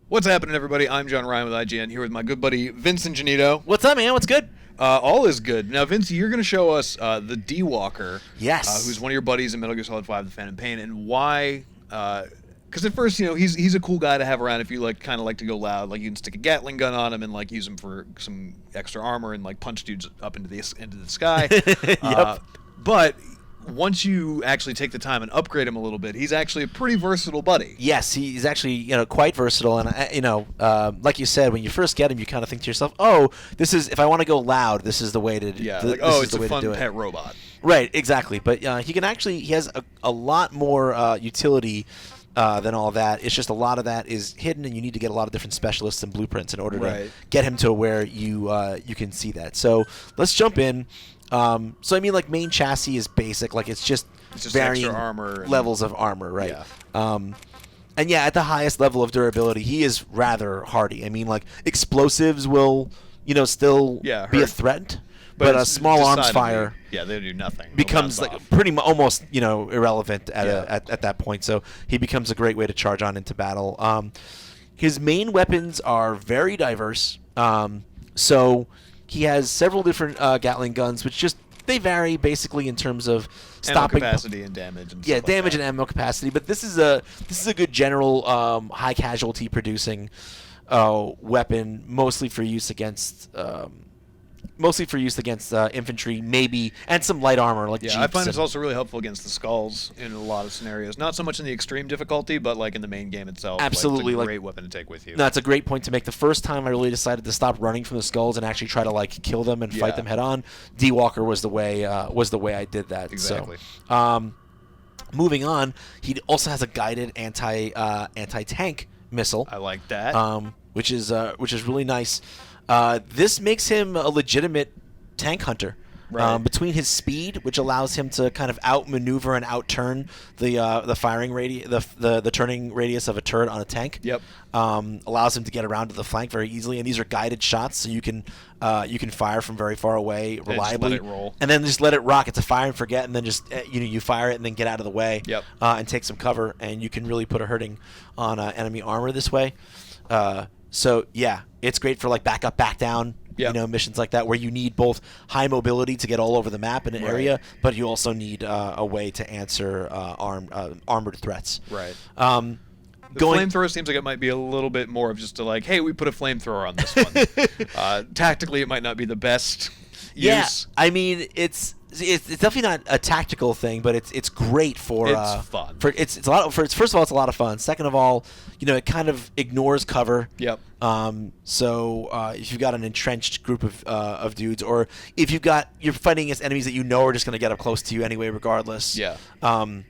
What's happening, everybody? I'm John Ryan with IGN, here with my good buddy Vincent Janito. What's up, man? What's good? All is good. Now, Vince, you're going to show us the D-Walker. Yes. Who's one of your buddies in Metal Gear Solid 5, The Phantom Pain, and why... Because at first, he's a cool guy to have around if you kind of like to go loud. Like, you can stick a Gatling gun on him and use him for some extra armor and punch dudes up into the sky. Yep. But once you actually take the time and upgrade him a little bit, he's actually a pretty versatile buddy. Yes, he's actually quite versatile, and like you said, when you first get him, you kind of think to yourself, "Oh, this is if I want to go loud, this is the way to." It's a fun pet robot. Right, exactly. But he has a lot more utility than all that. It's just a lot of that is hidden, and you need to get a lot of different specialists and blueprints in order to get him to where you can see that. So let's jump in. Main chassis is basic. It's just varying extra armor levels of armor, right? Yeah. At the highest level of durability, he is rather hardy. Explosives will, still be a threat, but a small arms fire, they do nothing. Becomes almost irrelevant at that point. So he becomes a great way to charge on into battle. His main weapons are very diverse. So he has several different Gatling guns, which they vary basically in terms of stopping ammo capacity and damage. And damage and ammo capacity. But this is a good general high casualty producing weapon, mostly for use against infantry, maybe, and some light armor like jeeps. I find it's also really helpful against the skulls in a lot of scenarios. Not so much in the extreme difficulty, but in the main game itself. Absolutely, it's a great weapon to take with you. No, that's a great point to make. The first time I really decided to stop running from the skulls and actually try to kill them and fight them head on, D-Walker was the way I did that. Exactly. So, moving on, he also has a guided anti-tank missile. I like that. Which is really nice. This makes him a legitimate tank hunter. Right. Between his speed, which allows him to kind of outmaneuver and outturn the firing radius, the turning radius of a turret on a tank. Yep. Allows him to get around to the flank very easily, and these are guided shots, so you can fire from very far away reliably. Just let it roll. And then just let it rock. It's a fire and forget, and then just you fire it and then get out of the way. Yep. And take some cover, and you can really put a hurting on enemy armor this way. So yeah, it's great for back up, back down, missions like that where you need both high mobility to get all over the map in an area, but you also need a way to answer armored threats. Right. The flamethrower seems like it might be a little bit more of just hey, we put a flamethrower on this one. Tactically, it might not be the best use. Yeah, it's definitely not a tactical thing, but it's great for it's fun. First of all, it's a lot of fun. Second of all, it kind of ignores cover. Yep. So if you've got an entrenched group of dudes, or if you're fighting against enemies that are just going to get up close to you anyway, regardless. Yeah. The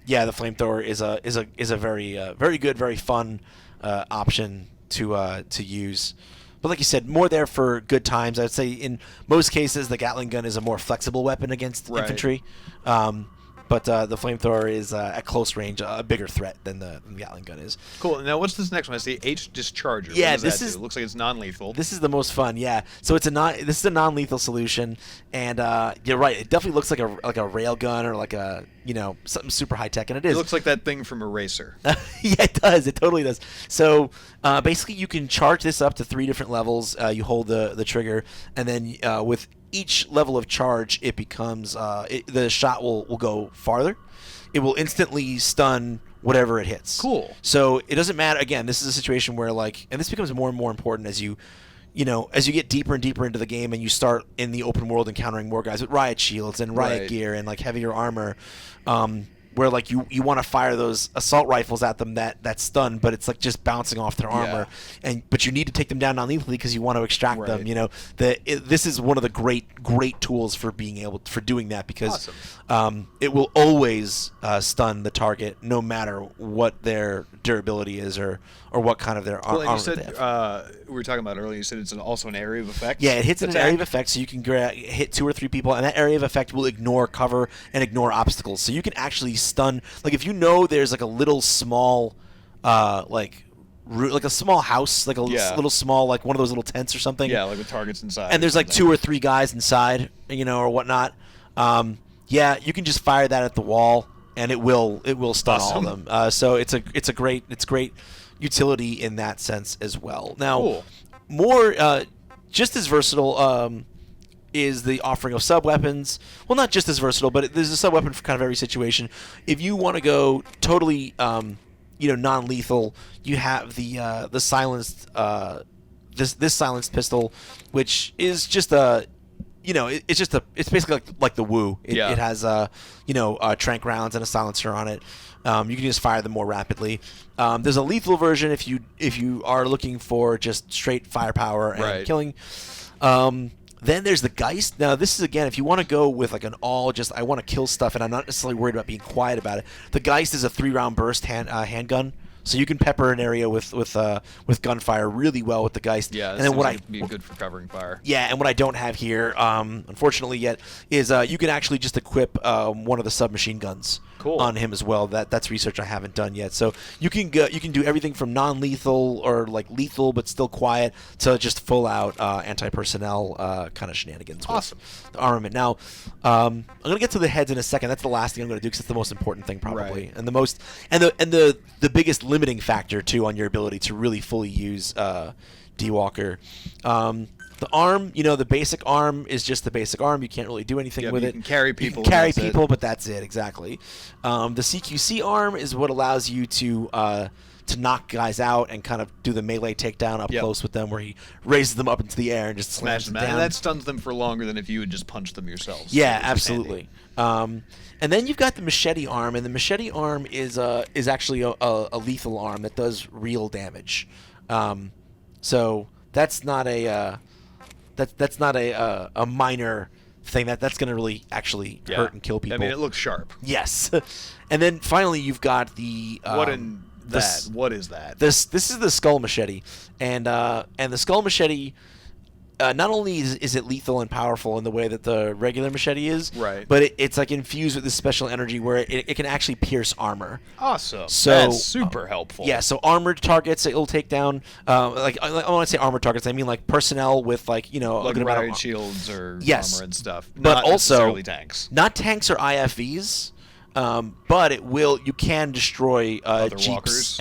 flamethrower is a very good, very fun option to use. But like you said, more there for good times. I would say in most cases, the Gatling gun is a more flexible weapon against infantry. But the flamethrower is at close range a bigger threat than the Gatling gun is. Cool. Now, what's this next one? I see H Discharger. Yeah, it looks like it's non-lethal. This is the most fun. Yeah. So this is a non-lethal solution, and you're right. It definitely looks like a rail gun or something super high tech, and it is. It looks like that thing from Eraser. Yeah, it does. It totally does. So basically, you can charge this up to 3 different levels. You hold the trigger, and then with each level of charge, it becomes the shot will go farther. It will instantly stun whatever it hits. Cool. So it doesn't matter. Again, this is a situation where and this becomes more and more important as you get deeper and deeper into the game, and you start in the open world encountering more guys with riot shields and riot gear and heavier armor. Where you want to fire those assault rifles at them that stun, but it's just bouncing off their armor, but you need to take them down non-lethally because you want to extract them. This is one of the great tools for doing that, because it will always stun the target no matter what their durability is or what kind of their armor you said, they have. we were talking about earlier, you said it's also an area of effect? Yeah, it hits in an area of effect, so you can hit 2 or 3 people, and that area of effect will ignore cover and ignore obstacles. So you can actually stun, if there's a little small, a small house, little small, one of those little tents or something. Yeah, with targets inside. And there's 2 or 3 guys inside, or whatnot. You can just fire that at the wall, and it will stun all of Awesome. them. So it's great utility in that sense as well. Now, Cool. more just as versatile is the offering of sub-weapons. Well, not just as versatile, but there's a sub-weapon for kind of every situation. If you want to go totally non-lethal, you have the silenced this silenced pistol, which is just a it's basically like the Woo. It has trank rounds and a silencer on it. You can just fire them more rapidly. There's a lethal version if you are looking for just straight firepower and killing. Then there's the Geist. Now this is again if you want to go with like an I want to kill stuff and I'm not necessarily worried about being quiet about it. The Geist is a 3-round burst handgun. So you can pepper an area with gunfire really well with the Geist. Yeah, and then what be good for covering fire. Yeah, and what I don't have here, unfortunately yet, is you can actually just equip one of the submachine guns on him as well. That's research I haven't done yet. So you can do everything from non-lethal or like lethal but still quiet to just full out anti-personnel kind of shenanigans. Awesome. With the armament. Now, I'm gonna get to the heads in a second. That's the last thing I'm gonna do because it's the most important thing probably, and the biggest limiting factor too on your ability to really fully use D-Walker. The arm, the basic arm is just the basic arm. You can't really do anything with it. You can carry people. You can carry people, but that's it exactly. The CQC arm is what allows you to knock guys out and kind of do the melee takedown up close with them, where he raises them up into the air and just slams them down. And that stuns them for longer than if you would just punch them yourselves. Yeah, absolutely. And then you've got the Machete Arm, and the Machete Arm is actually a lethal arm that does real damage. So that's not a minor thing. That's going to really actually hurt and kill people. I mean, it looks sharp. Yes. And then finally, you've got the what is that? This is the Skull Machete, and the Skull Machete. Not only is it lethal and powerful in the way that the regular machete is, but it's like infused with this special energy where it can actually pierce armor. Awesome. So that's super helpful. Yeah. So armored targets it'll take down. I want to say armored targets. I mean like personnel with like a good amount of shields or armor and stuff. But not also necessarily tanks. Not tanks or IFVs. But you can destroy Jeeps,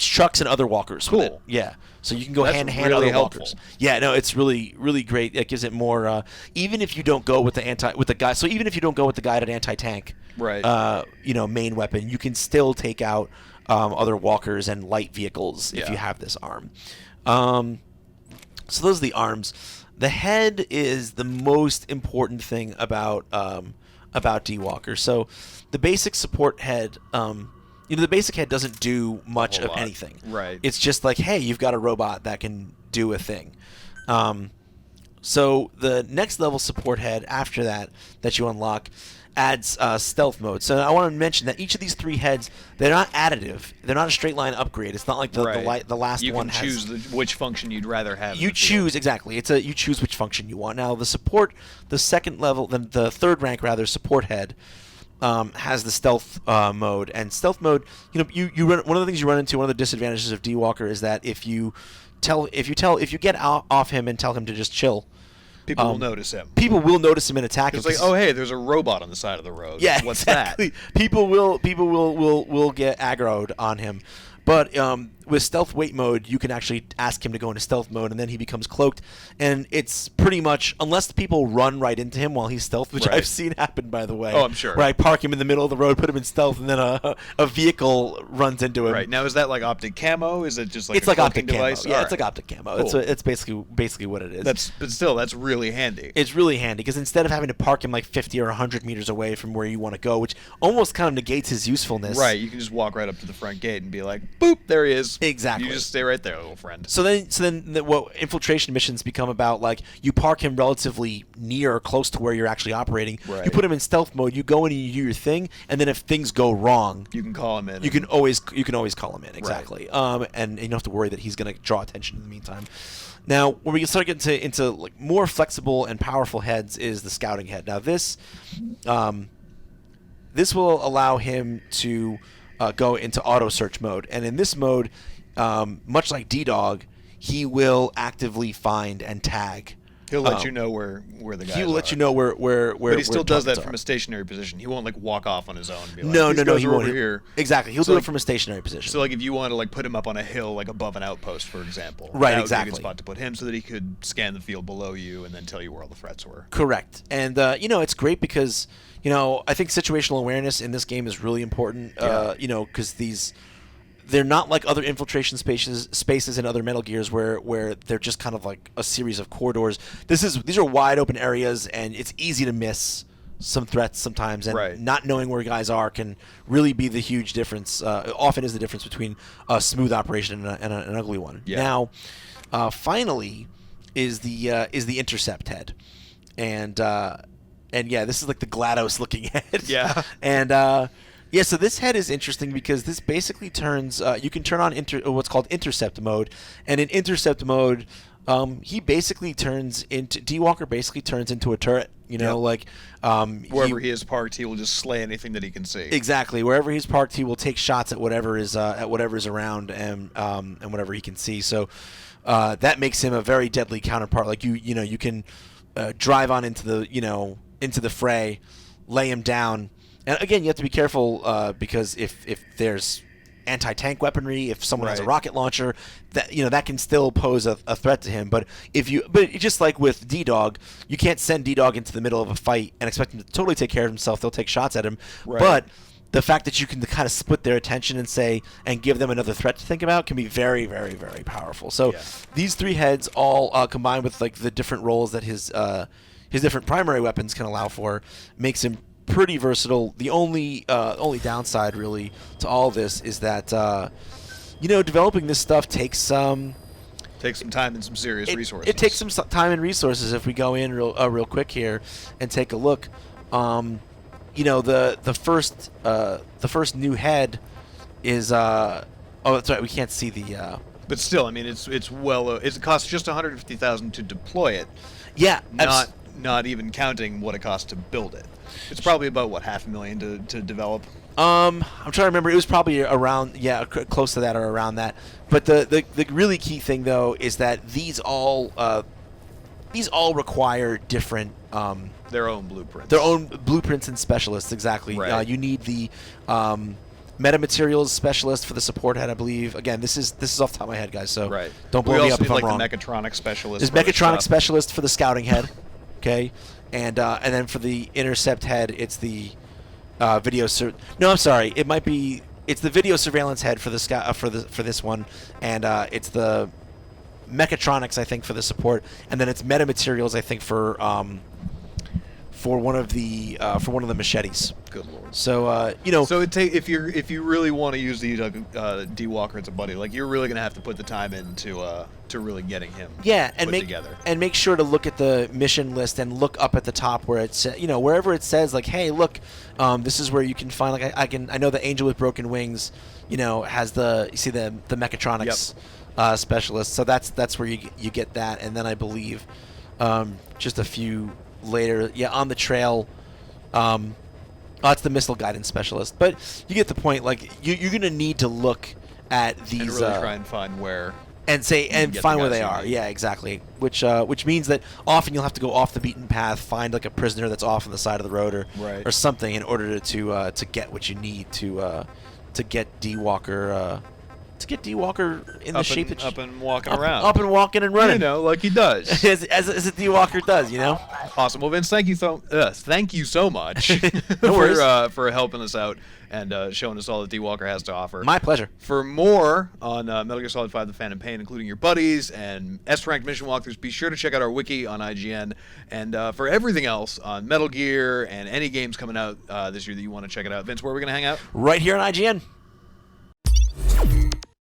trucks, and other walkers. Cool. With it. Yeah. So you can go hand to hand really other helpful. walkers. Yeah, no, it's really, really great. It gives it more. Even if you don't go with the guy, so even if you don't go with the guided anti-tank, main weapon, you can still take out other walkers and light vehicles if you have this arm. So those are the arms. The head is the most important thing about D-Walker. So the basic support head. The basic head doesn't do much of anything. Right. It's just like, hey, you've got a robot that can do a thing. So the next level support head after that you unlock adds stealth mode. So I want to mention that each of these 3 heads, they're not additive. They're not a straight line upgrade. It's not like the last one has. You can choose which function you'd rather have. You choose exactly. You choose which function you want. Now the second level, the third rank rather, support head. Has the stealth mode, and stealth mode. You run one of the things you run into. One of the disadvantages of D-Walker is that if you get off him and tell him to just chill, people will notice him. People will notice him and attack him. It's like, oh hey, there's a robot on the side of the road. Yeah, what's exactly. that? People will get aggroed on him. But with stealth wait mode, you can actually ask him to go into stealth mode, and then he becomes cloaked. And it's pretty much, unless the people run right into him while he's stealth, which I've seen happen, by the way. Oh, I'm sure. Where I park him in the middle of the road, put him in stealth, and then a vehicle runs into him. Right. Now, is that like optic camo? Is it just like it's like optic device? camo? Yeah, it's like optic camo. Cool. It's basically what it is. But still, that's really handy. It's really handy, because instead of having to park him like 50 or 100 meters away from where you want to go, which almost kind of negates his usefulness. Right. You can just walk right up to the front gate and be like, boop, there he is. Exactly. You just stay right there, little friend. So then what infiltration missions become about, like, you park him relatively near or close to where you're actually operating. Right. You put him in stealth mode, you go in and you do your thing, and then if things go wrong, you can call him in. You can always call him in, exactly. Right. And you don't have to worry that he's going to draw attention in the meantime. Now, when we start getting into like more flexible and powerful heads is the scouting head. Now this will allow him to go into auto search mode, and in this mode, much like D-Dog, he will actively find and tag He'll let you know where the guys are. He will let you know where. But he still does that from a stationary position. He won't like walk off on his own. And be like, No. He won't. Over here. Exactly. He'll do it from a stationary position. So like if you want to like put him up on a hill like above an outpost, for example, right? That Exactly. would be a good spot to put him so that he could scan the field below you and then tell you where all the threats were. Correct. And it's great because I think situational awareness in this game is really important. Because they're not like other infiltration spaces in other Metal Gears where they're just kind of like a series of corridors. These are wide open areas, and it's easy to miss some threats sometimes, and not knowing where guys are can really be the huge difference. Often is the difference between a smooth operation and an ugly one. Yeah. Now, finally, is the Intercept Head, and this is like the GLaDOS looking head. Yeah. And so this head is interesting because this basically turns. You can turn on what's called Intercept mode, and in Intercept mode, he basically turns into D-Walker. Basically turns into a turret. Wherever he is parked, he will just slay anything that he can see. Exactly. Wherever he's parked, he will take shots at whatever is around and whatever he can see. So that makes him a very deadly counterpart. Like you can drive on into the fray, lay him down. And again, you have to be careful because if there's anti-tank weaponry, if someone has a rocket launcher, that can still pose a threat to him. But just like with D-Dog, you can't send D-Dog into the middle of a fight and expect him to totally take care of himself. They'll take shots at him. Right. But the fact that you can kind of split their attention and give them another threat to think about can be very, very, very powerful. So these three heads all combined with like the different roles that his different primary weapons can allow for makes him pretty versatile. The only downside really to all this is that developing this stuff takes some time and some serious resources. It takes some time and resources. If we go in real quick here and take a look, the first new head is that's right. We can't see the. But still, I mean, it costs just $150,000 to deploy it. Yeah, not even counting what it costs to build it. It's probably about $500,000 to develop. I'm trying to remember. It was probably around close to that or around that. But the really key thing though is that these all require different their own blueprints. Their own blueprints and specialists, exactly. Right. You need the metamaterials specialist for the support head, I believe. Again, this is off the top of my head, guys. So don't blow me up if I'm wrong. The mechatronic specialist. There's mechatronic specialist for the scouting head. Okay, and then for the Intercept head, it's the video. No, I'm sorry. It's the video surveillance head for the for this one, and it's the mechatronics I think for the support, and then it's metamaterials I think for one of the machetes. Good lord. So So if you really want to use the D-Walker as a buddy, like you're really gonna have to put the time into to really getting him. And put together. And make sure to look at the mission list and look up at the top where it's wherever it says like, hey, look, this is where you can find like I know the Angel with Broken Wings, has the mechatronics specialist. So that's where you get that, and then I believe just a few later, on the trail. It's the missile guidance specialist, but you get the point. Like you're gonna need to look at these and really try and find where and find where they are. Yeah, exactly. Which means that often you'll have to go off the beaten path, find like a prisoner that's off on the side of the road or something in order to get what you need to get D-Walker. To get D-Walker in the shape that up and walking around. Up and walking and running. Like he does. as a D-Walker does, Awesome. Well, Vince, thank you so much for helping us out and showing us all that D-Walker has to offer. My pleasure. For more on Metal Gear Solid 5: The Phantom Pain, including your buddies and S-ranked mission walkthroughs, be sure to check out our wiki on IGN. And for everything else on Metal Gear and any games coming out this year that you want to check it out, Vince, where are we going to hang out? Right here on IGN.